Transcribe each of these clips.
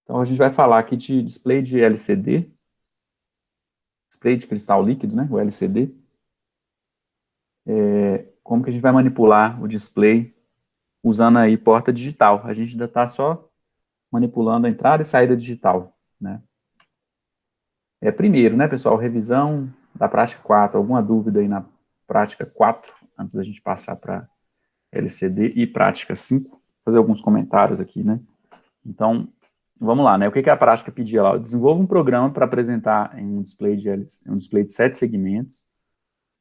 Então, a gente vai falar aqui de display de LCD, display de cristal líquido, né, o LCD. Como que a gente vai manipular o display usando aí porta digital. A gente ainda está só manipulando a entrada e saída digital, né. Primeiro, né, pessoal, revisão da prática 4. Alguma dúvida aí na prática 4, antes da gente passar para LCD e prática 5? Fazer alguns comentários aqui, né. Então, vamos lá, né? O que a prática pedia lá? Desenvolva um programa para apresentar em um display um display de 7 segmentos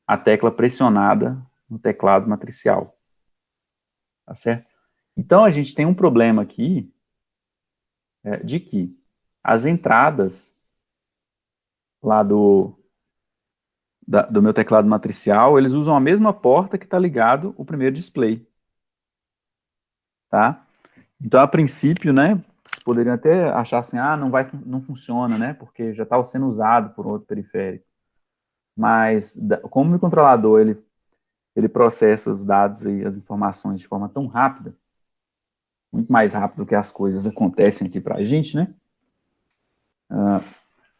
a tecla pressionada no teclado matricial. Tá certo? Então, a gente tem um problema aqui de que as entradas lá do meu teclado matricial, eles usam a mesma porta que está ligado o primeiro display. Tá? Então, a princípio, né, vocês poderiam até achar assim, não funciona, né, porque já está sendo usado por outro periférico. Mas, como o microcontrolador, ele processa os dados e as informações de forma tão rápida, muito mais rápido que as coisas acontecem aqui para a gente, né?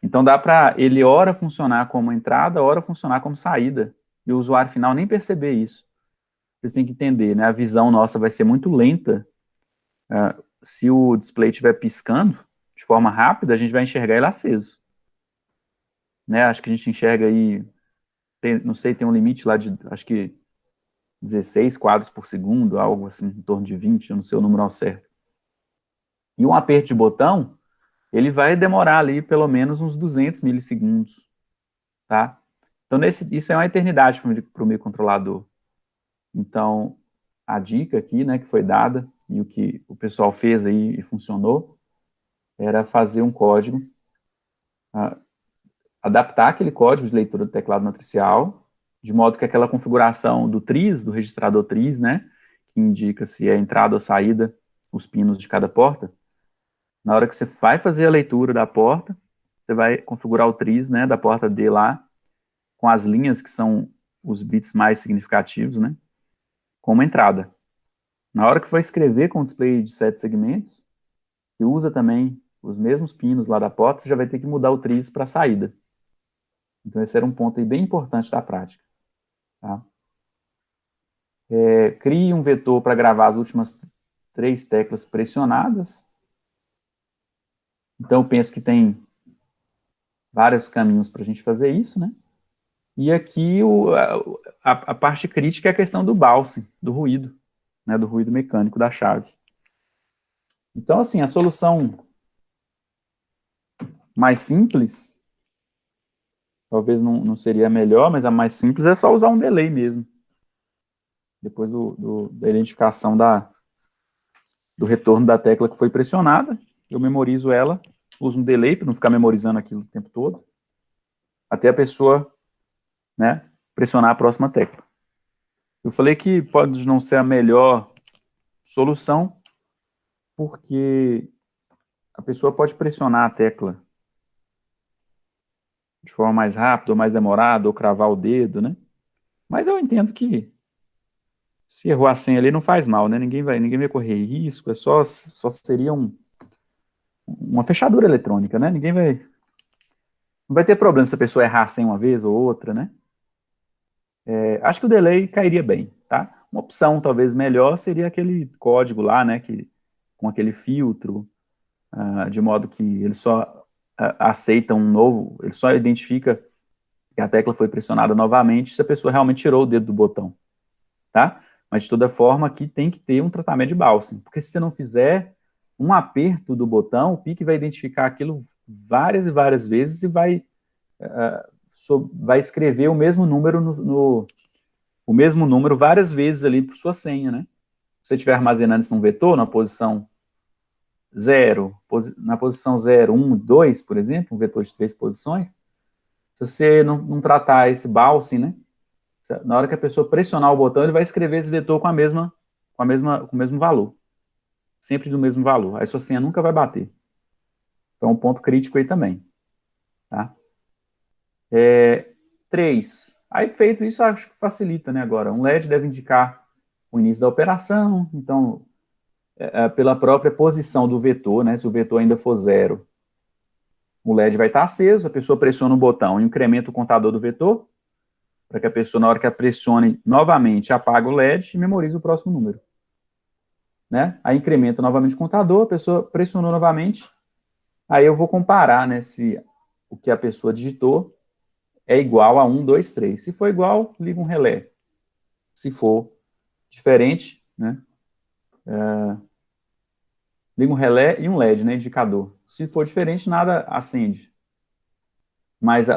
Então, dá para ele, ora, funcionar como entrada, ora, funcionar como saída. E o usuário final nem perceber isso. Vocês têm que entender, né? A visão nossa vai ser muito lenta. Se o display estiver piscando de forma rápida, a gente vai enxergar ele aceso. Né? Acho que a gente enxerga aí, não sei, tem um limite lá de, acho que 16 quadros por segundo, algo assim, em torno de 20, eu não sei o número ao certo. E um aperto de botão, ele vai demorar ali pelo menos uns 200 milissegundos, tá? Então, isso é uma eternidade para o microcontrolador. Então, a dica aqui, né, que foi dada, e o que o pessoal fez aí e funcionou, era fazer um código, adaptar aquele código de leitura do teclado matricial, de modo que aquela configuração do TRIS, do registrador TRIS, né, que indica se é entrada ou saída, os pinos de cada porta, na hora que você vai fazer a leitura da porta, você vai configurar o TRIS, né, da porta D lá, com as linhas que são os bits mais significativos, né, como entrada. Na hora que for escrever com o display de 7 segmentos, que usa também os mesmos pinos lá da porta, você já vai ter que mudar o TRIS para saída. Então, esse era um ponto aí bem importante da prática. Tá? Crie um vetor para gravar as últimas 3 teclas pressionadas. Então, eu penso que tem vários caminhos para a gente fazer isso, né? E aqui a parte crítica é a questão do bouncing, do ruído, né? Do ruído mecânico da chave. Então, assim, a solução mais simples, talvez não seria a melhor, mas a mais simples é só usar um delay mesmo. Depois da identificação do retorno da tecla que foi pressionada, eu memorizo ela, uso um delay para não ficar memorizando aquilo o tempo todo, até a pessoa, né, pressionar a próxima tecla. Eu falei que pode não ser a melhor solução, porque a pessoa pode pressionar a tecla de forma mais rápida ou mais demorada, ou cravar o dedo, né? Mas eu entendo que se errou a senha ali não faz mal, né? Ninguém vai correr risco, só seria uma fechadura eletrônica, né? Não vai ter problema se a pessoa errar a senha uma vez ou outra, né? Acho que o delay cairia bem, tá? Uma opção talvez melhor seria aquele código lá, né? Com aquele filtro, de modo que ele só aceita um novo, ele só identifica que a tecla foi pressionada novamente se a pessoa realmente tirou o dedo do botão, tá? Mas de toda forma, aqui tem que ter um tratamento de bouncing, porque se você não fizer um aperto do botão, o PIC vai identificar aquilo várias e várias vezes e vai escrever o mesmo número o mesmo número várias vezes ali por sua senha, né? Se você estiver armazenando isso num vetor, na posição 0, na posição 0, 1, 2, por exemplo, um vetor de 3 posições, se você não tratar esse bouncing, né? Na hora que a pessoa pressionar o botão, ele vai escrever esse vetor com o mesmo valor. Sempre do mesmo valor. Aí sua senha nunca vai bater. Então, um ponto crítico aí também. Tá? 3. Aí, feito isso, acho que facilita, né? Agora, um LED deve indicar o início da operação. Então, pela própria posição do vetor, né? Se o vetor ainda for 0, o LED vai estar aceso, a pessoa pressiona o botão e incrementa o contador do vetor, para que a pessoa, na hora que a pressione novamente, apaga o LED e memorize o próximo número. Né? Aí incrementa novamente o contador, a pessoa pressionou novamente, aí eu vou comparar, né, se o que a pessoa digitou é igual a 1, 2, 3. Se for igual, liga um relé. Se for diferente, né, liga um relé e um LED, né, indicador. Se for diferente, nada acende. Mas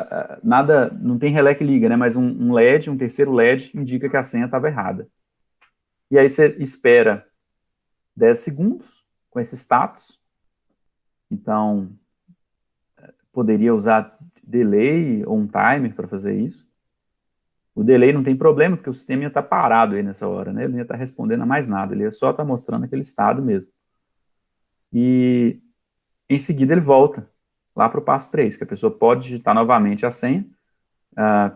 nada, não tem relé que liga, né, mas um LED, um terceiro LED, indica que a senha estava errada. E aí você espera 10 segundos com esse status. Então, poderia usar delay ou um timer para fazer isso. O delay não tem problema, porque o sistema ia estar parado aí nessa hora, né? Ele não ia estar respondendo a mais nada, ele ia só estar mostrando aquele estado mesmo. E em seguida ele volta lá para o passo 3, que a pessoa pode digitar novamente a senha,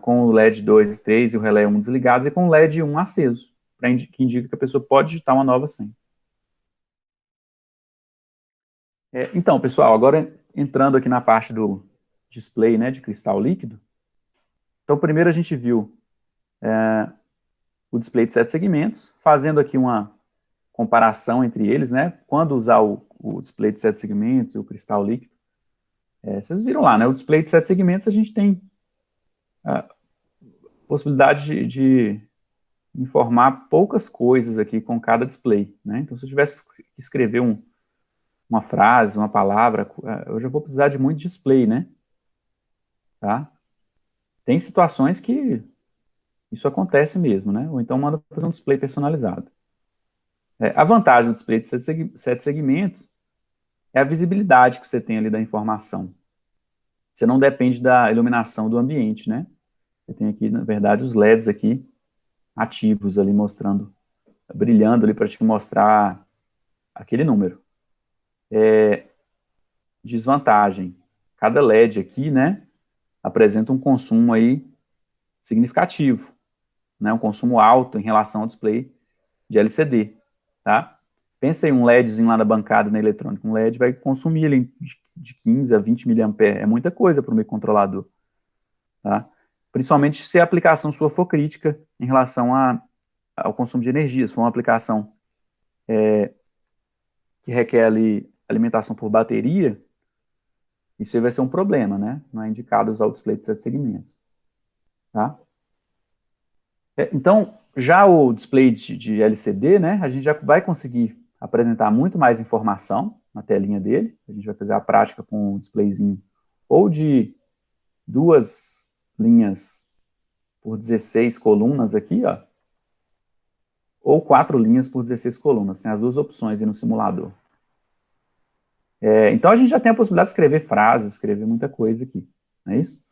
com o LED 2 e 3 e o relé 1 desligados, e com o LED 1 aceso, que indica que a pessoa pode digitar uma nova senha. Então, pessoal, agora entrando aqui na parte do display, né, de cristal líquido. Então, primeiro a gente viu o display de 7 segmentos, fazendo aqui uma comparação entre eles, né? Quando usar o display de 7 segmentos e o cristal líquido. Vocês viram lá, né? O display de 7 segmentos, a gente tem a possibilidade de informar poucas coisas aqui com cada display, né? Então, se eu tivesse que escrever uma frase, uma palavra, eu já vou precisar de muito display, né? Tá? Tem situações que isso acontece mesmo, né? Ou então manda fazer um display personalizado. A vantagem do display de 7 segmentos é a visibilidade que você tem ali da informação. Você não depende da iluminação do ambiente, né? Você tem aqui, na verdade, os LEDs aqui ativos ali mostrando, brilhando ali para te mostrar aquele número. Desvantagem. Cada LED aqui, né, apresenta um consumo aí significativo, né? Um consumo alto em relação ao display de LCD, tá? Pensa em um LEDzinho lá na bancada, na eletrônica. Um LED vai consumir ali de 15 a 20 miliamperes. É muita coisa para o microcontrolador. Tá? Principalmente se a aplicação sua for crítica em relação ao consumo de energia. Se for uma aplicação que requer ali alimentação por bateria, isso aí vai ser um problema, né? Não é indicado usar o display de 7 segmentos. Tá? Então, já o display de LCD, né, a gente já vai conseguir apresentar muito mais informação na telinha dele. A gente vai fazer a prática com um displayzinho ou de 2 linhas por 16 colunas aqui, ó, ou 4 linhas por 16 colunas. Tem as duas opções aí no simulador. Então, a gente já tem a possibilidade de escrever frases, escrever muita coisa aqui, não é isso?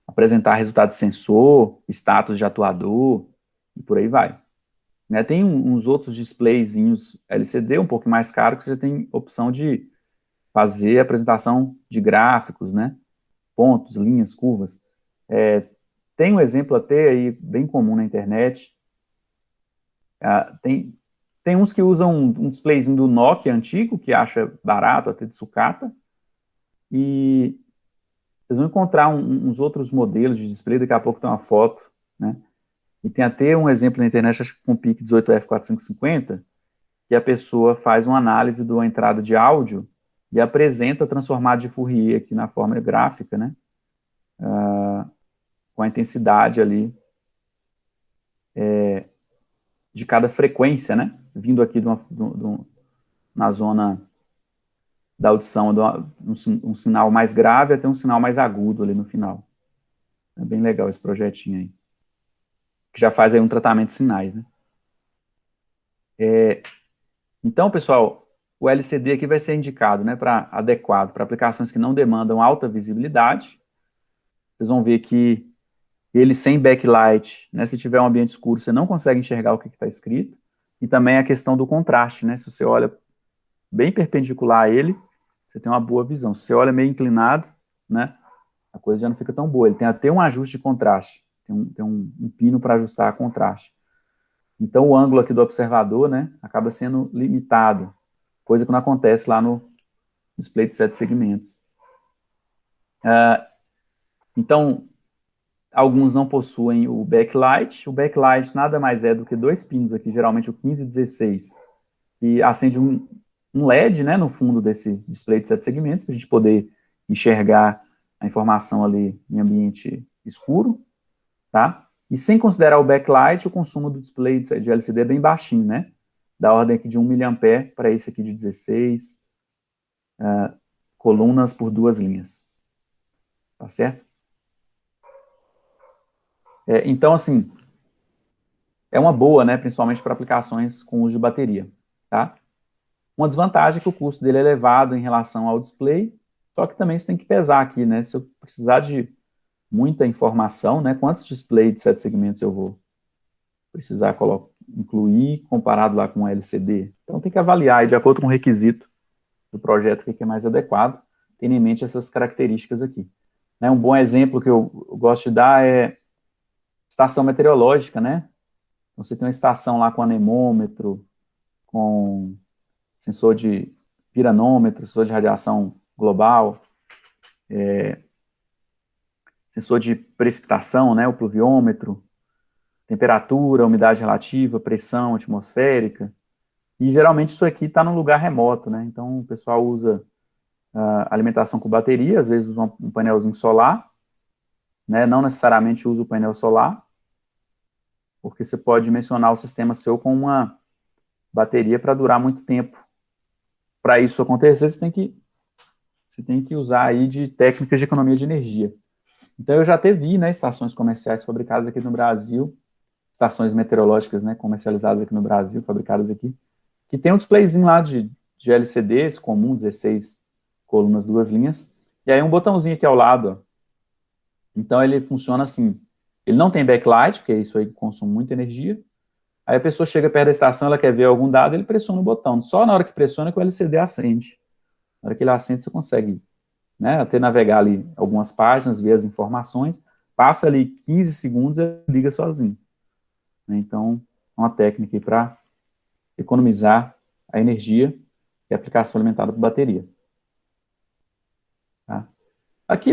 Apresentar resultado de sensor, status de atuador, e por aí vai. Né, tem uns outros displayzinhos LCD um pouco mais caros que você já tem opção de fazer apresentação de gráficos, né? Pontos, linhas, curvas. Tem um exemplo até aí bem comum na internet. Tem uns que usam um displayzinho do Nokia antigo, que acha barato, até de sucata, e vocês vão encontrar uns outros modelos de display, daqui a pouco tem uma foto, né? E tem até um exemplo na internet, acho que com o PIC 18F450, que a pessoa faz uma análise da entrada de áudio e apresenta transformado de Fourier aqui na forma gráfica, né? Com a intensidade ali de cada frequência, né? Vindo aqui na zona da audição, um sinal mais grave até um sinal mais agudo ali no final. É bem legal esse projetinho aí. Que já faz aí um tratamento de sinais, né? Então, pessoal, o LCD aqui vai ser indicado, né, adequado para aplicações que não demandam alta visibilidade. Vocês vão ver que ele sem backlight, né, se tiver um ambiente escuro, você não consegue enxergar o que está escrito. E também a questão do contraste, né? Se você olha bem perpendicular a ele, você tem uma boa visão. Se você olha meio inclinado, né, a coisa já não fica tão boa. Ele tem até um ajuste de contraste. Tem um pino para ajustar a contraste. Então, o ângulo aqui do observador, né, acaba sendo limitado. coisa que não acontece lá no display de 7 segmentos. Então, alguns não possuem o backlight. O backlight nada mais é do que 2 pinos aqui, geralmente o 15 e 16, e acende um LED, né, no fundo desse display de 7 segmentos, para a gente poder enxergar a informação ali em ambiente escuro, tá? E sem considerar o backlight, o consumo do display de LCD é bem baixinho, né? Da ordem aqui de 1 mA para esse aqui de 16 colunas por 2 linhas. Tá certo? Então, assim, é uma boa, né? Principalmente para aplicações com uso de bateria, tá? Uma desvantagem é que o custo dele é elevado em relação ao display, só que também você tem que pesar aqui, né? Se eu precisar de muita informação, né? Quantos displays de 7 segmentos eu vou precisar incluir comparado lá com o LCD? Então tem que avaliar aí, de acordo com o requisito do projeto, o que é mais adequado, tendo em mente essas características aqui. Né? Um bom exemplo que eu gosto de dar é estação meteorológica, né? Então, você tem uma estação lá com anemômetro, com sensor de piranômetro, sensor de radiação global, sensor de precipitação, né, o pluviômetro, temperatura, umidade relativa, pressão atmosférica, e geralmente isso aqui está num lugar remoto, né, então o pessoal usa alimentação com bateria, às vezes usa um painelzinho solar, né, não necessariamente usa o painel solar, porque você pode dimensionar o sistema seu com uma bateria para durar muito tempo. Para isso acontecer, você tem que usar aí de técnicas de economia de energia. Então, eu já até vi, né, estações comerciais fabricadas aqui no Brasil, estações meteorológicas, né, comercializadas aqui no Brasil, fabricadas aqui, que tem um displayzinho lá de LCDs comum, 16 colunas, 2 linhas, e aí um botãozinho aqui ao lado, ó. Então, ele funciona assim, ele não tem backlight, porque isso aí consome muita energia, aí a pessoa chega perto da estação, ela quer ver algum dado, ele pressiona o botão, só na hora que pressiona que o LCD acende. Na hora que ele acende, você consegue, né, até navegar ali algumas páginas, ver as informações, passa ali 15 segundos e liga sozinho. Então, uma técnica para economizar a energia e a aplicação alimentada por bateria. Tá? Aqui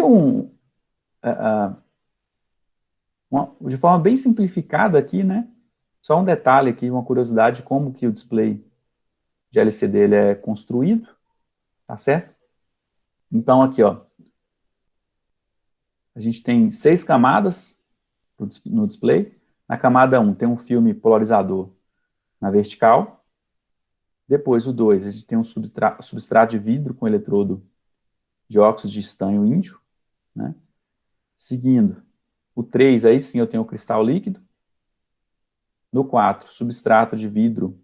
de forma bem simplificada aqui, né? Só um detalhe aqui, uma curiosidade de como que o display de LCD ele é construído, tá certo? Então aqui, ó, a gente tem 6 camadas no display. Na camada 1 tem um filme polarizador na vertical. Depois o 2, a gente tem um substrato de vidro com eletrodo de óxido de estanho índio, né? Seguindo, o 3, aí sim eu tenho o cristal líquido. No 4, substrato de vidro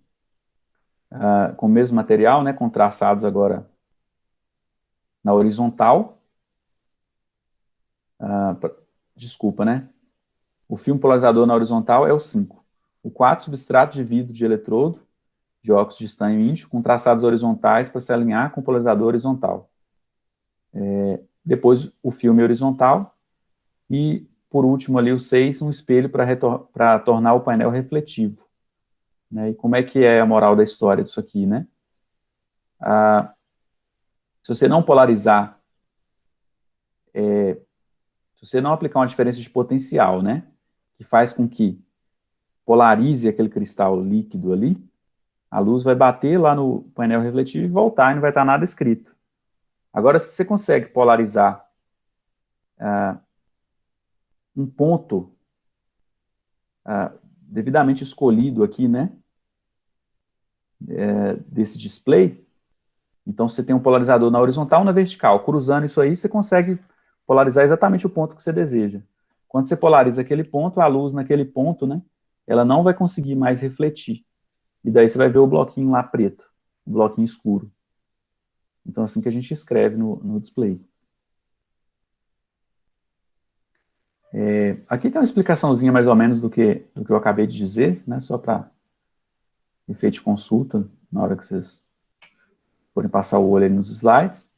com o mesmo material, né, com traçados agora na horizontal. Desculpa, né? O filme polarizador na horizontal é o 5. O 4, substrato de vidro de eletrodo de óxido de estanho índio com traçados horizontais para se alinhar com o polarizador horizontal. Depois o filme horizontal e, por último, ali o 6, um espelho para tornar o painel refletivo. Né? E como é que é a moral da história disso aqui, né? Se você não polarizar, se você não aplicar uma diferença de potencial, né, que faz com que polarize aquele cristal líquido ali, a luz vai bater lá no painel refletivo e voltar e não vai estar nada escrito. Agora, se você consegue polarizar um ponto devidamente escolhido aqui, né, desse display, então você tem um polarizador na horizontal e na vertical. Cruzando isso aí, você consegue polarizar exatamente o ponto que você deseja. Quando você polariza aquele ponto, a luz naquele ponto, né, ela não vai conseguir mais refletir. E daí você vai ver o bloquinho lá preto, o bloquinho escuro. Então, assim que a gente escreve no display. Aqui tem uma explicaçãozinha mais ou menos do que eu acabei de dizer, né, só para efeito de consulta, na hora que vocês forem passar o olho aí nos slides.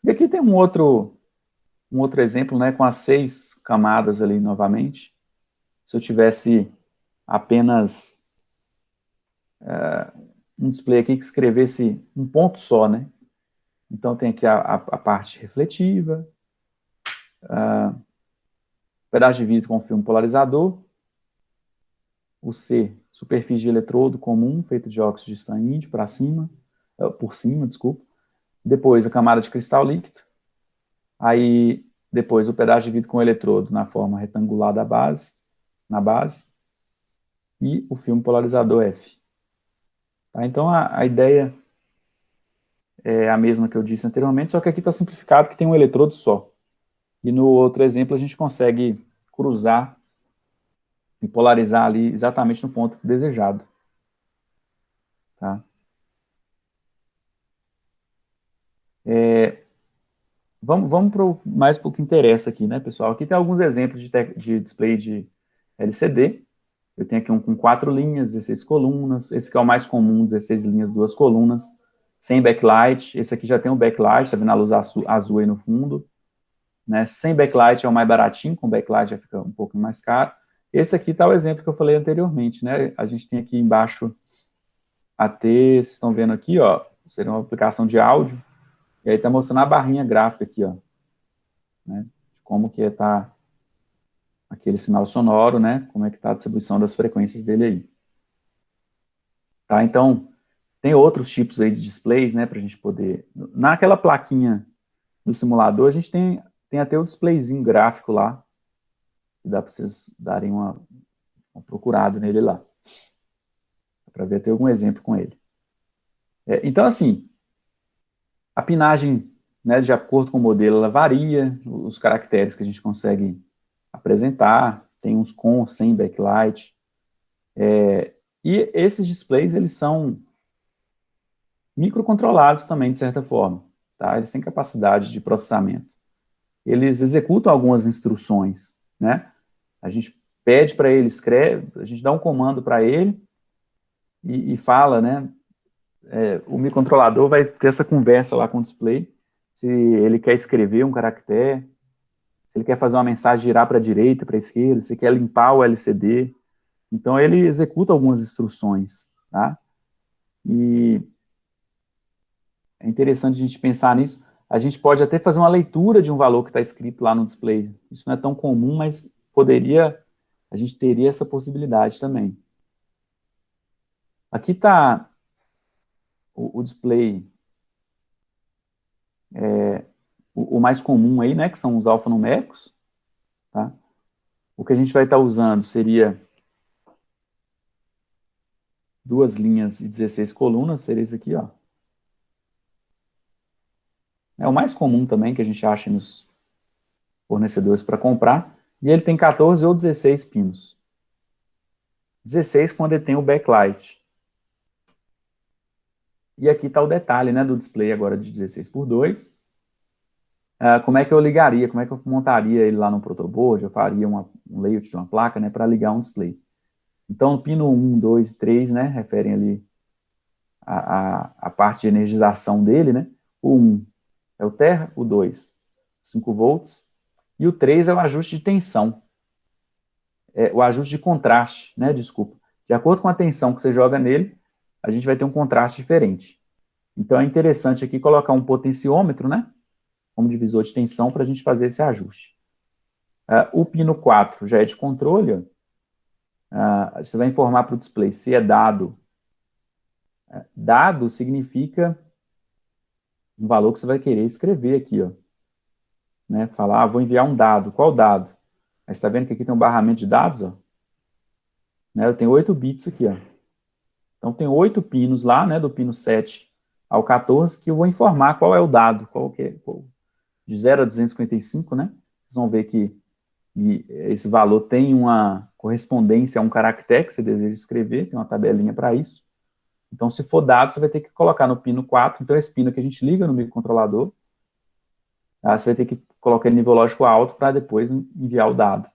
E aqui tem um outro exemplo, né, com as 6 camadas ali novamente. Se eu tivesse apenas um display aqui que escrevesse um ponto só, né? Então, tem aqui a parte refletiva, pedaço de vidro com filme polarizador, o C, superfície de eletrodo comum, feita de óxido de estanídeo para cima, por cima, desculpa. Depois, a camada de cristal líquido. Aí, depois, o pedaço de vidro com eletrodo na forma retangular da base, na base. E o filme polarizador F. Tá? Então, a ideia é a mesma que eu disse anteriormente, só que aqui está simplificado, que tem um eletrodo só. E no outro exemplo, a gente consegue cruzar e polarizar ali exatamente no ponto desejado. Tá? Vamos mais para o que interessa aqui, né, pessoal? Aqui tem alguns exemplos de display de LCD. Eu tenho aqui um com 4 linhas, 16 colunas. Esse que é o mais comum, 16 linhas, 2 colunas. Sem backlight. Esse aqui já tem um backlight, tá vendo a luz azul aí no fundo. Né? Sem backlight é o mais baratinho, com backlight já fica um pouco mais caro. Esse aqui está o exemplo que eu falei anteriormente, né? A gente tem aqui embaixo vocês estão vendo aqui, ó, seria uma aplicação de áudio. E aí está mostrando a barrinha gráfica aqui, ó, né, como que está aquele sinal sonoro, né, como é que está a distribuição das frequências dele aí. Tá, então, tem outros tipos aí de displays, né, para a gente poder... Naquela plaquinha do simulador, a gente tem até o displayzinho gráfico lá, que dá para vocês darem uma procurada nele lá, para ver até algum exemplo com ele. Então, assim, a pinagem, né, de acordo com o modelo, ela varia, os caracteres que a gente consegue apresentar, tem uns com, sem backlight, e esses displays, eles são microcontrolados também, de certa forma, tá? Eles têm capacidade de processamento. Eles executam algumas instruções, né? A gente pede para ele, escreve, a gente dá um comando para ele e fala, né? O microcontrolador vai ter essa conversa lá com o display, se ele quer escrever um caractere, se ele quer fazer uma mensagem girar para a direita, para a esquerda, se quer limpar o LCD. Então, ele executa algumas instruções, tá? E é interessante a gente pensar nisso. A gente pode até fazer uma leitura de um valor que está escrito lá no display. Isso não é tão comum, mas a gente teria essa possibilidade também. Aqui está o display, o mais comum aí, né, que são os alfanuméricos, tá? O que a gente vai estar usando seria 2 linhas e 16 colunas, seria isso aqui, ó. É o mais comum também que a gente acha nos fornecedores para comprar. E ele tem 14 ou 16 pinos. 16 quando ele tem o backlight. E aqui está o detalhe, né, do display agora de 16:2. Como é que eu ligaria, como é que eu montaria ele lá no protoboard, eu faria um layout de uma placa, né, para ligar um display. Então, o pino 1, 2 e 3, né, referem ali a parte de energização dele, né. O 1 é o terra, o 2, 5 volts, e o 3 é o ajuste de tensão, o ajuste de contraste, né, desculpa. De acordo com a tensão que você joga nele, a gente vai ter um contraste diferente. Então, é interessante aqui colocar um potenciômetro, né, como divisor de tensão, para a gente fazer esse ajuste. O pino 4 já é de controle, você vai informar para o display se é dado. Dado significa um valor que você vai querer escrever aqui, ó. Né, falar, vou enviar um dado. Qual dado? Aí você está vendo que aqui tem um barramento de dados, ó. Né, eu tenho 8 bits aqui, ó. Então, tem 8 pinos lá, né, do pino 7 ao 14, que eu vou informar qual é o dado, de 0 a 255, né? Vocês vão ver que esse valor tem uma correspondência a um caractere que você deseja escrever, tem uma tabelinha para isso. Então, se for dado, você vai ter que colocar no pino 4, então esse pino que a gente liga no microcontrolador, tá? Você vai ter que colocar ele nível lógico alto para depois enviar o dado.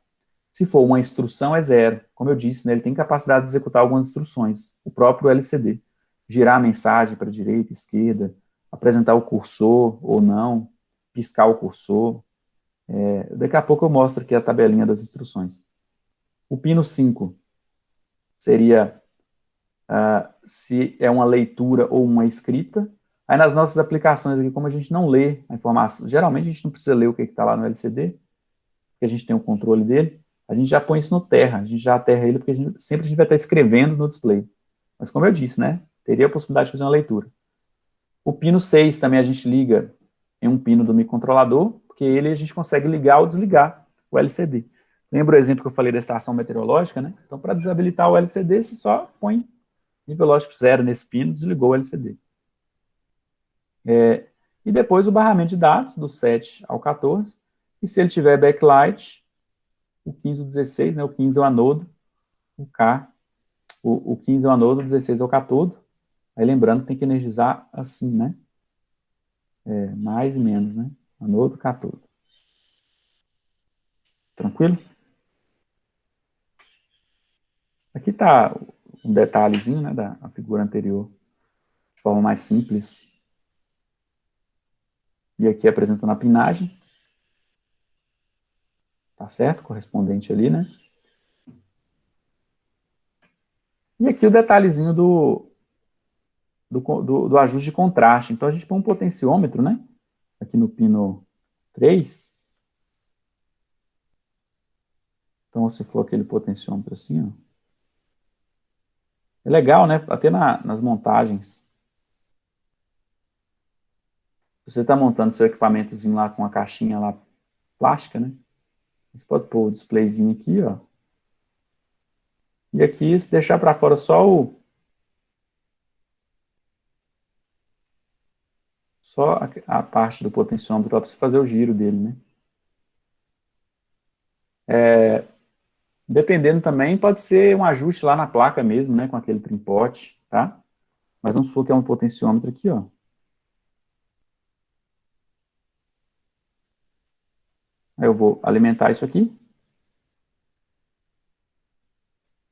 Se for uma instrução, é 0. Como eu disse, né, ele tem capacidade de executar algumas instruções, o próprio LCD. Girar a mensagem para a direita, esquerda, apresentar o cursor ou não, piscar o cursor. Daqui a pouco eu mostro aqui a tabelinha das instruções. O pino 5 seria se é uma leitura ou uma escrita. Aí nas nossas aplicações aqui, como a gente não lê a informação, geralmente a gente não precisa ler o que está lá no LCD, porque a gente tem o controle dele, a gente já põe isso no terra, a gente já aterra ele, porque sempre a gente vai estar escrevendo no display. Mas como eu disse, né, teria a possibilidade de fazer uma leitura. O pino 6 também a gente liga em um pino do microcontrolador, porque ele a gente consegue ligar ou desligar o LCD. Lembra o exemplo que eu falei da estação meteorológica, né? Então, para desabilitar o LCD, você só põe nível lógico 0 nesse pino, desligou o LCD. E depois o barramento de dados, do 7 ao 14, e se ele tiver backlight, o 15 ou 16, né? O 15 é o anodo, o 15 é o anodo, o 16 é o catodo. Aí lembrando que tem que energizar assim, né? Mais e menos, né? Anodo, catodo. Tranquilo? Aqui está um detalhezinho, né, da figura anterior, de forma mais simples. E aqui apresentando a pinagem. Tá certo? Correspondente ali, né? E aqui o detalhezinho do ajuste de contraste. Então, a gente põe um potenciômetro, né? Aqui no pino 3. Então, se for aquele potenciômetro assim, ó. É legal, né? Até nas montagens. Você está montando seu equipamentozinho lá com a caixinha lá plástica, né? Você pode pôr o displayzinho aqui, ó. E aqui, se deixar para fora só a parte do potenciômetro para você fazer o giro dele, né? Dependendo também, pode ser um ajuste lá na placa mesmo, né? Com aquele trimpote, tá? Mas vamos supor que é um potenciômetro aqui, ó. Aí eu vou alimentar isso aqui.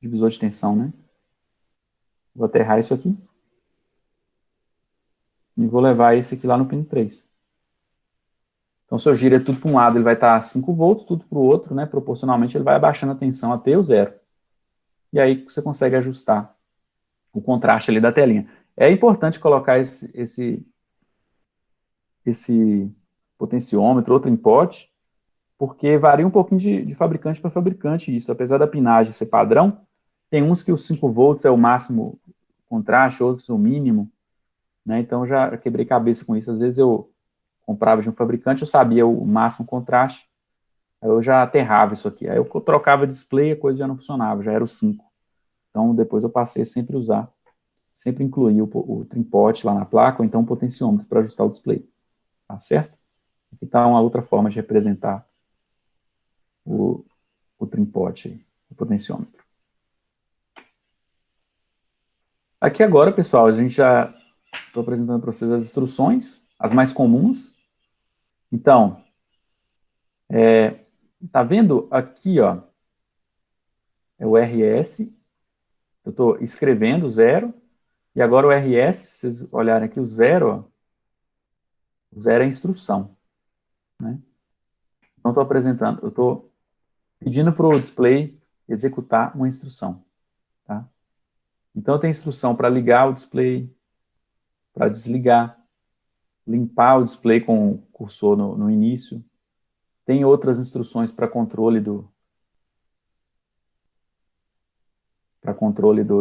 Divisor de tensão, né? Vou aterrar isso aqui. E vou levar esse aqui lá no pino 3. Então, se eu giro tudo para um lado, ele vai estar 5 volts, tudo para o outro, né? Proporcionalmente, ele vai abaixando a tensão até o zero. E aí você consegue ajustar o contraste ali da telinha. É importante colocar esse potenciômetro, outro input, porque varia um pouquinho de fabricante para fabricante isso. Apesar da pinagem ser padrão, tem uns que os 5 volts é o máximo contraste, outros o mínimo, né? Então já quebrei cabeça com isso. Às vezes eu comprava de um fabricante, eu sabia o máximo contraste, aí eu já aterrava isso aqui. Aí eu trocava display, a coisa já não funcionava, já era o 5. Então depois eu passei a sempre usar, sempre incluir o trimpote lá na placa, ou então o potenciômetro para ajustar o display. Tá certo? Aqui está uma outra forma de representar o, o trimpote, o potenciômetro. Aqui agora, pessoal, a gente já estou apresentando para vocês as instruções, as mais comuns. Então, tá vendo aqui, ó, é o RS, eu estou escrevendo zero, e agora o RS, se vocês olharem aqui, o zero é a instrução, né? Então, estou apresentando, eu estou pedindo para o display executar uma instrução, tá? Então, tem instrução para ligar o display, para desligar, limpar o display com o cursor no início. Tem outras instruções para controle do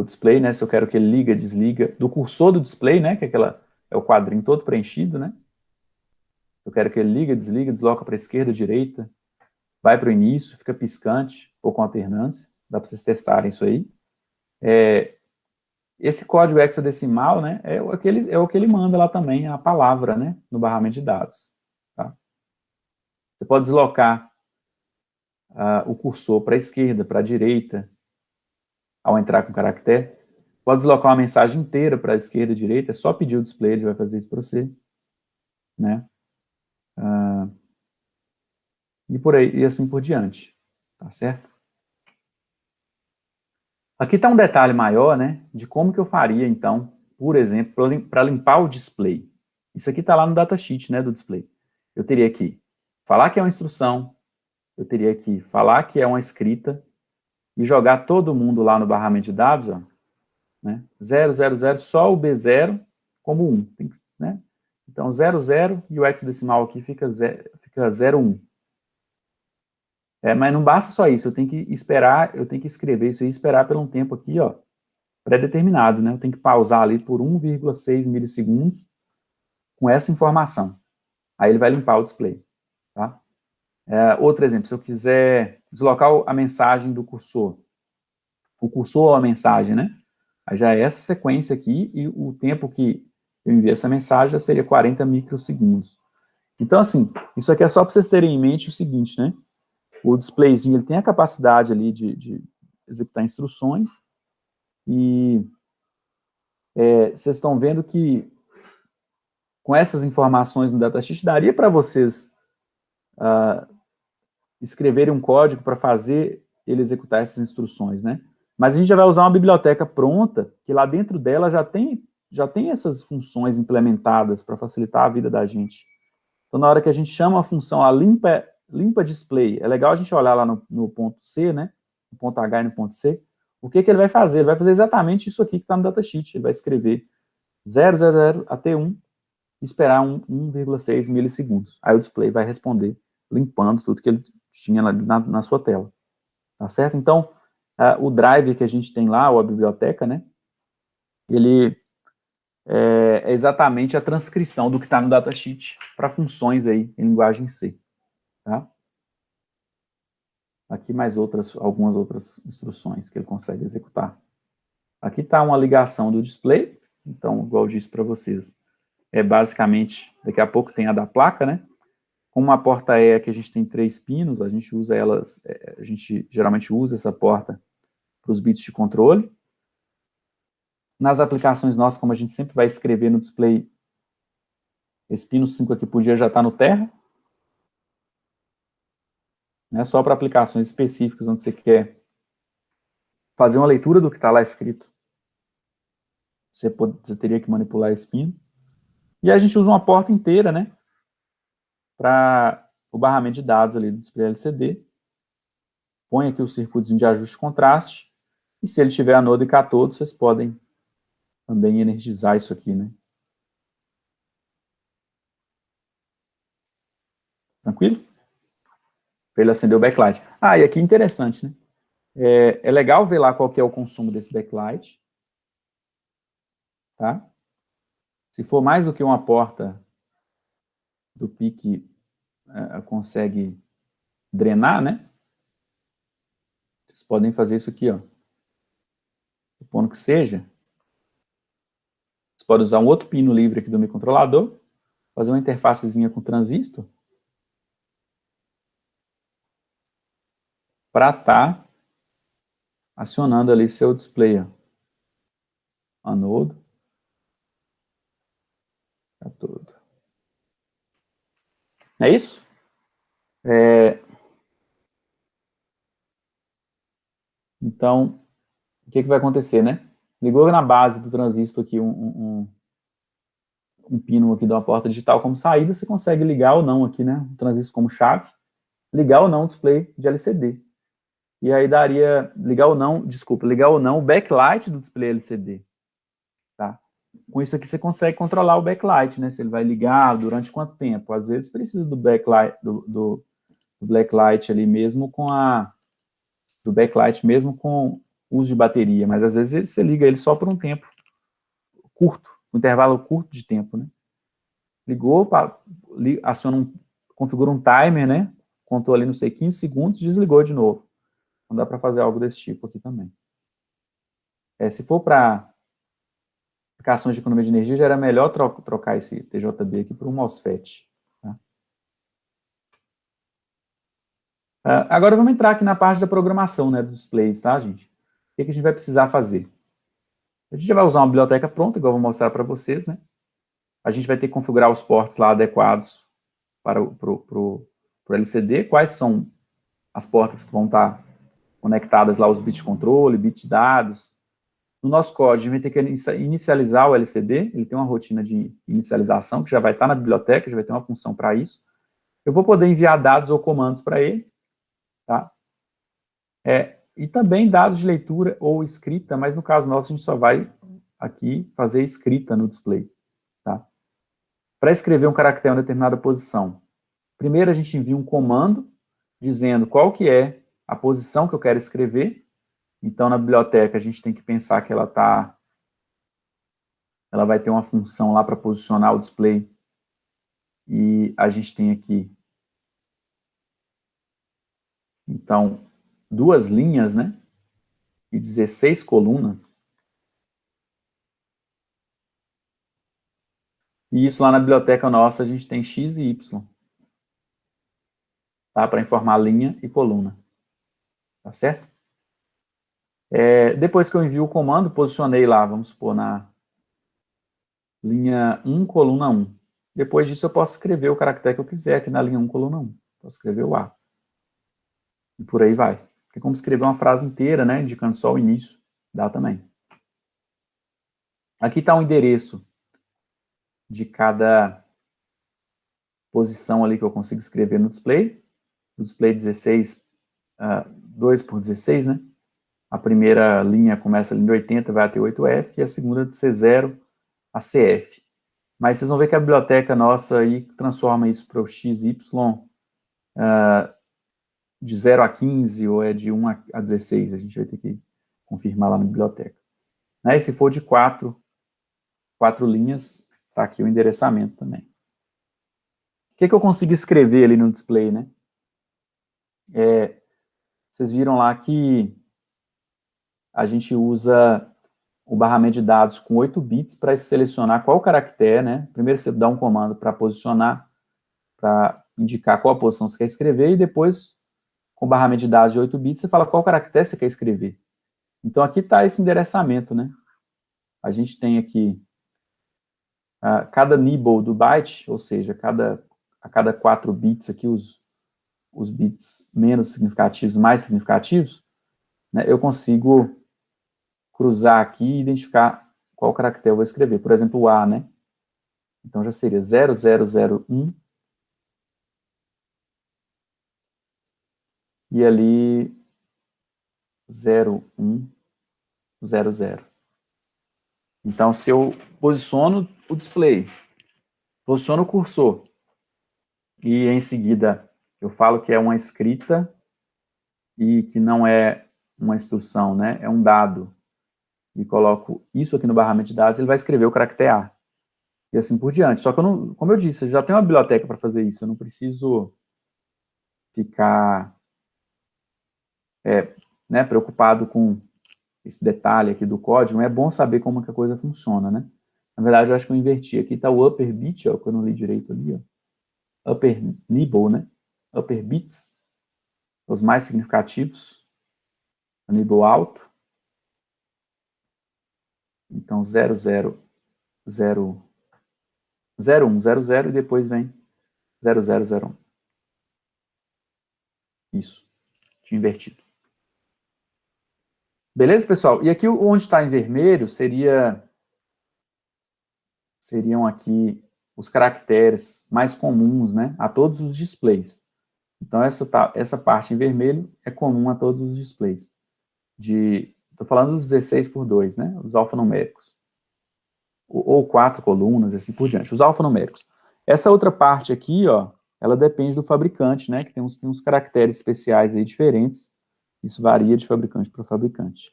display, né? Se eu quero que ele liga, desliga, do cursor do display, né? Que é o quadrinho todo preenchido, né? Eu quero que ele liga, desliga, desloca para a esquerda, direita, vai para o início, fica piscante ou com alternância. Dá para vocês testarem isso aí. Esse código hexadecimal, né? É o que ele manda lá também, a palavra, né? No barramento de dados. Tá? Você pode deslocar o cursor para a esquerda, para a direita, ao entrar com o caractere. Pode deslocar uma mensagem inteira para a esquerda e direita, é só pedir o display, ele vai fazer isso para você. Né? E por aí, e assim por diante. Tá certo? Aqui está um detalhe maior, né? De como que eu faria, então, por exemplo, para limpar o display. Isso aqui está lá no datasheet, né, do display. Eu teria que falar que é uma instrução, eu teria que falar que é uma escrita, e jogar todo mundo lá no barramento de dados, ó, né? 0, 0, 0, só o B0 como 1, né? Então, 0, 0, e o hexadecimal aqui fica 0, 1. Mas não basta só isso, eu tenho que esperar, eu tenho que escrever isso e esperar por um tempo aqui, ó, pré-determinado, né? Eu tenho que pausar ali por 1,6 milissegundos com essa informação. Aí ele vai limpar o display, tá? Outro exemplo, se eu quiser deslocar a mensagem do cursor, o cursor ou a mensagem, né? Aí já é essa sequência aqui, e o tempo que eu enviei essa mensagem já seria 40 microsegundos. Então, assim, isso aqui é só para vocês terem em mente o seguinte, né? O displayzinho, ele tem a capacidade ali de executar instruções, e vocês estão vendo que com essas informações no datasheet, daria para vocês escreverem um código para fazer ele executar essas instruções, né? Mas a gente já vai usar uma biblioteca pronta, que lá dentro dela já tem essas funções implementadas para facilitar a vida da gente. Então, na hora que a gente chama a função, a limpa display, é legal a gente olhar lá no ponto C, né? No ponto H e no ponto C. O que ele vai fazer? Ele vai fazer exatamente isso aqui que está no datasheet. Ele vai escrever 000 até 1 e esperar 1,6 milissegundos. Aí o display vai responder, limpando tudo que ele tinha na sua tela. Tá certo? Então, o drive que a gente tem lá, ou a biblioteca, né? Ele é exatamente a transcrição do que está no datasheet para funções aí em linguagem C. Tá? Aqui mais algumas outras instruções que ele consegue executar. Aqui está uma ligação do display, então, igual eu disse para vocês, basicamente, daqui a pouco tem a da placa, né? Como uma porta E que a gente tem 3 pinos, a gente usa elas, a gente geralmente usa essa porta para os bits de controle. Nas aplicações nossas, como a gente sempre vai escrever no display, esse pino 5 aqui por dia já está no terra, né? Só para aplicações específicas, onde você quer fazer uma leitura do que está lá escrito, você teria que manipular esse pino. E a gente usa uma porta inteira, né? Para o barramento de dados ali do display LCD. Põe aqui o circuitozinho de ajuste de contraste. E se ele tiver anodo e catodo, vocês podem também energizar isso aqui, né? Tranquilo? Para ele acender o backlight. E aqui é interessante, né? É legal ver lá qual que é o consumo desse backlight. Tá? Se for mais do que uma porta do PIC consegue drenar, né? Vocês podem fazer isso aqui, ó. Supondo que seja. Vocês podem usar um outro pino livre aqui do microcontrolador, fazer uma interfacezinha com transistor, para estar acionando ali seu display, ó. Anodo. Catodo. É isso? Então, o que vai acontecer, né? Ligou na base do transistor aqui um pino aqui de uma porta digital como saída, você consegue ligar ou não aqui, né? O transistor como chave, ligar ou não o display de LCD. E aí daria, ligar ou não o backlight do display LCD. Tá? Com isso aqui você consegue controlar o backlight, né? Se ele vai ligar, durante quanto tempo. Às vezes precisa do backlight, do backlight ali mesmo do backlight mesmo com uso de bateria, mas às vezes você liga ele só por um tempo curto, um intervalo curto de tempo, né? Ligou, configura um timer, né? Contou ali, não sei, 15 segundos, desligou de novo. Então dá para fazer algo desse tipo aqui também. Se for para aplicações de economia de energia, já era melhor trocar esse TJB aqui por um MOSFET. Tá? Agora vamos entrar aqui na parte da programação, né, dos displays, tá, gente? O que a gente vai precisar fazer? A gente já vai usar uma biblioteca pronta, igual eu vou mostrar para vocês, né? A gente vai ter que configurar os ports lá adequados para o LCD. Quais são as portas que vão estar conectadas lá, os bits de controle, bits de dados. No nosso código, a gente vai ter que inicializar o LCD, ele tem uma rotina de inicialização, que já vai estar na biblioteca, já vai ter uma função para isso. Eu vou poder enviar dados ou comandos para ele. Tá? E também dados de leitura ou escrita, mas no caso nosso a gente só vai aqui fazer escrita no display. Tá? Para escrever um caractere em uma determinada posição, primeiro a gente envia um comando dizendo qual que é a posição que eu quero escrever. Então, na biblioteca, a gente tem que pensar que ela vai ter uma função lá para posicionar o display. E a gente tem aqui, então, 2 linhas, né? E 16 colunas. E isso lá na biblioteca nossa, a gente tem X e Y. Tá? Para informar linha e coluna. Tá certo? Depois que eu envio o comando, posicionei lá, vamos supor, na linha 1, coluna 1. Depois disso, eu posso escrever o caractere que eu quiser aqui na linha 1, coluna 1. Posso escrever o A. E por aí vai. É como escrever uma frase inteira, né? Indicando só o início. Dá também. Aqui está o endereço de cada posição ali que eu consigo escrever no display. O display 16, 2 por 16, né? A primeira linha começa ali em 80, vai até 8F, e a segunda de C0 a CF. Mas vocês vão ver que a biblioteca nossa aí transforma isso para o XY de 0 a 15, ou é de 1 a 16. A gente vai ter que confirmar lá na biblioteca. Né? E se for de 4 linhas, está aqui o endereçamento também. O que eu consigo escrever ali no display, né? Vocês viram lá que a gente usa o barramento de dados com 8 bits para selecionar qual caractere, né? Primeiro você dá um comando para posicionar, para indicar qual a posição você quer escrever, e depois, com o barramento de dados de 8 bits, você fala qual caractere você quer escrever. Então, aqui está esse endereçamento, né? A gente tem aqui cada nibble do byte, ou seja, a cada 4 bits aqui, os bits menos significativos, mais significativos, né, eu consigo cruzar aqui e identificar qual caractere eu vou escrever. Por exemplo, o A, né? Então, já seria 0001, e ali 0100. Então, se eu posiciono o display, posiciono o cursor, e em seguida eu falo que é uma escrita e que não é uma instrução, né? É um dado, e coloco isso aqui no barramento de dados, ele vai escrever o caractere A. E assim por diante. Só que, eu não, como eu disse, eu já tenho uma biblioteca para fazer isso, eu não preciso ficar né, preocupado com esse detalhe aqui do código. É bom saber como que a coisa funciona, né? Na verdade, eu acho que eu inverti. Aqui está o upper bit, ó, que eu não li direito ali, ó. Upper nibble, né? Upper bits, os mais significativos. O nibble alto. Então, 0100, e depois vem 0001. Isso. Tinha invertido. Beleza, pessoal? E aqui onde está em vermelho seriam aqui os caracteres mais comuns, né, a todos os displays. Então, essa parte em vermelho é comum a todos os displays. Estou falando dos 16 por 2, né, os alfanuméricos. Ou 4 colunas, assim por diante, os alfanuméricos. Essa outra parte aqui, ó, ela depende do fabricante, né, que tem uns caracteres especiais aí diferentes. Isso varia de fabricante para fabricante.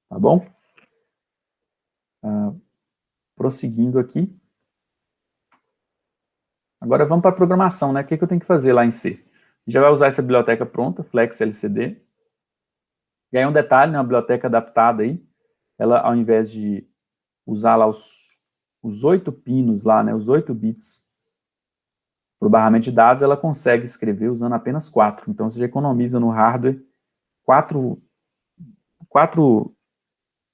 Tá bom? Prosseguindo aqui. Agora vamos para a programação, né? O que eu tenho que fazer lá em C? A gente já vai usar essa biblioteca pronta, FlexLCD. E aí um detalhe, né, uma biblioteca adaptada aí, ela, ao invés de usar lá os 8 pinos lá, né, os 8 bits para o barramento de dados, ela consegue escrever usando apenas 4. Então, você já economiza no hardware 4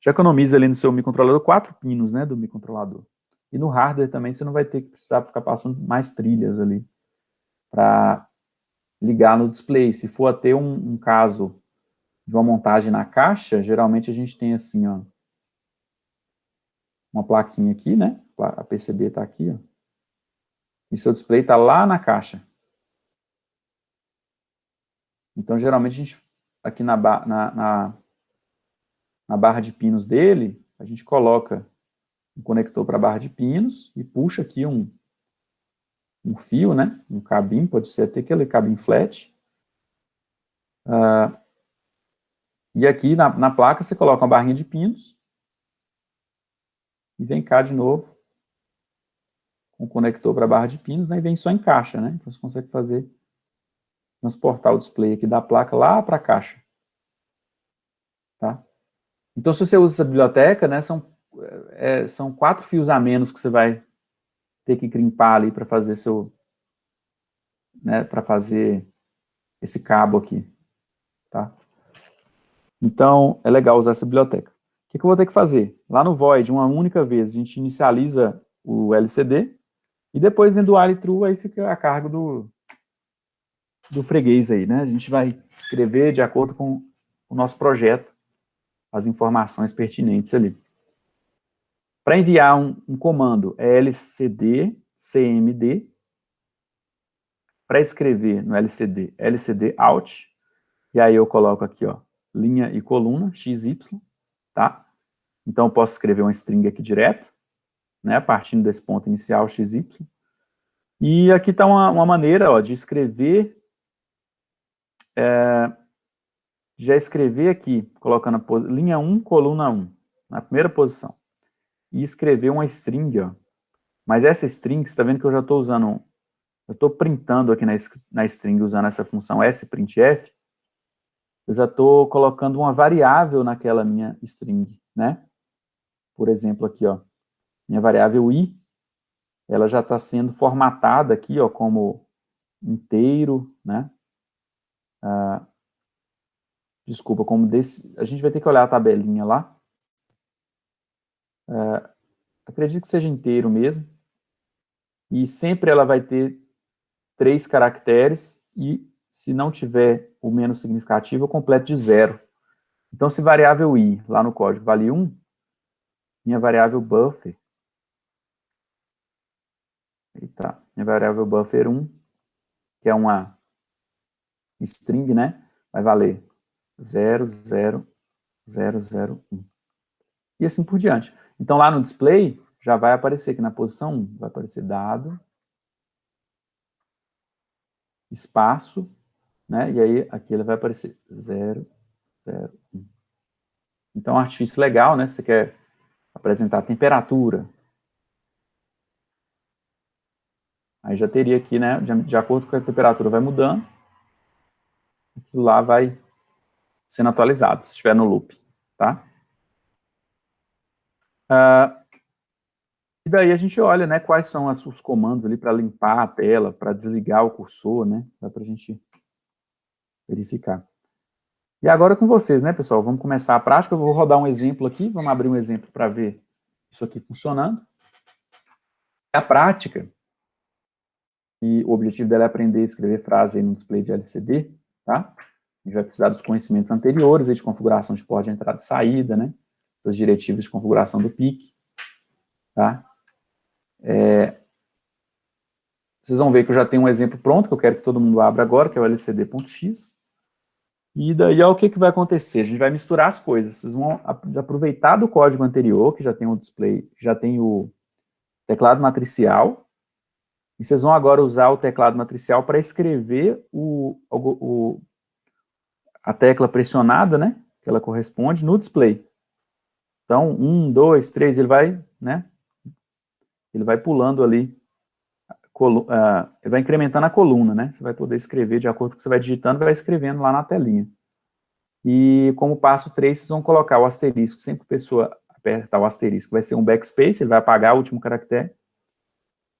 já economiza ali no seu microcontrolador 4 pinos, né, do microcontrolador. E no hardware também você não vai ter que precisar ficar passando mais trilhas ali para ligar no display. Se for ter um caso de uma montagem na caixa, geralmente a gente tem assim, ó, uma plaquinha aqui, né? A PCB está aqui, ó. E seu display está lá na caixa. Então, geralmente, a gente aqui na barra de pinos dele, a gente coloca um conector para a barra de pinos e puxa aqui um fio, né? Um cabinho, pode ser até aquele cabinho flat. E aqui na placa você coloca uma barrinha de pinos e vem cá de novo com o conector para a barra de pinos, né? E vem só em caixa, né? Então você consegue transportar o display aqui da placa lá para a caixa. Tá? Então, se você usa essa biblioteca, né, são 4 fios a menos que você vai ter que crimpar ali para fazer para fazer esse cabo aqui, tá? Então, é legal usar essa biblioteca. O que eu vou ter que fazer? Lá no Void, uma única vez, a gente inicializa o LCD e depois dentro do while true aí fica a cargo do freguês aí, né? A gente vai escrever de acordo com o nosso projeto as informações pertinentes ali. Para enviar um comando é lcd cmd. Para escrever no lcd, lcd out. E aí eu coloco aqui, ó, linha e coluna, xy, tá? Então eu posso escrever uma string aqui direto, né, partindo desse ponto inicial, xy. E aqui está uma maneira, ó, de escrever, já escrever aqui, colocando a linha 1, coluna 1, na primeira posição. E escrever uma string, ó. Mas essa string, você está vendo que eu já estou usando, eu estou printando aqui na string, usando essa função sprintf, eu já estou colocando uma variável naquela minha string, né? Por exemplo, aqui, ó, minha variável i, ela já está sendo formatada aqui, ó, como inteiro, né? Desculpa, como desse, a gente vai ter que olhar a tabelinha lá. Acredito que seja inteiro mesmo. E sempre ela vai ter 3 caracteres e se não tiver o menos significativo, eu completo de 0. Então, se variável i, lá no código, vale 1, minha variável buffer, minha variável buffer 1, que é uma string, né, vai valer 0, 0, 0, 0, 1. E assim por diante. Então, lá no display, já vai aparecer aqui na posição 1, vai aparecer dado, espaço, né, e aí aqui ele vai aparecer 0, 0, 1. Então, é um artifício legal, né, se você quer apresentar a temperatura, aí já teria aqui, né, de acordo com a temperatura vai mudando, aquilo lá vai sendo atualizado, se estiver no loop, tá? E daí a gente olha, né, quais são os comandos ali para limpar a tela, para desligar o cursor, né, dá para a gente verificar. E agora com vocês, né, pessoal, vamos começar a prática, eu vou rodar um exemplo aqui, vamos abrir um exemplo para ver isso aqui funcionando. A prática, e o objetivo dela é aprender a escrever frases aí no display de LCD, tá? A gente vai precisar dos conhecimentos anteriores, aí de configuração de porta de entrada e saída, né, das diretivas de configuração do PIC, tá? Vocês vão ver que eu já tenho um exemplo pronto, que eu quero que todo mundo abra agora, que é o lcd.x. E daí, ó, o que vai acontecer? A gente vai misturar as coisas. Vocês vão aproveitar do código anterior, que já tem o display, já tem o teclado matricial, e vocês vão agora usar o teclado matricial para escrever a tecla pressionada, né, que ela corresponde, no display. Então, 1, 2, 3, ele vai, né, ele vai pulando ali, ele vai incrementando a coluna, né, você vai poder escrever de acordo com o que você vai digitando, vai escrevendo lá na telinha. E como passo 3, vocês vão colocar o asterisco, sempre que a pessoa apertar o asterisco, vai ser um backspace, ele vai apagar o último caractere,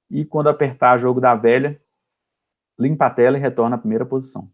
e quando apertar jogo da velha, limpa a tela e retorna à primeira posição.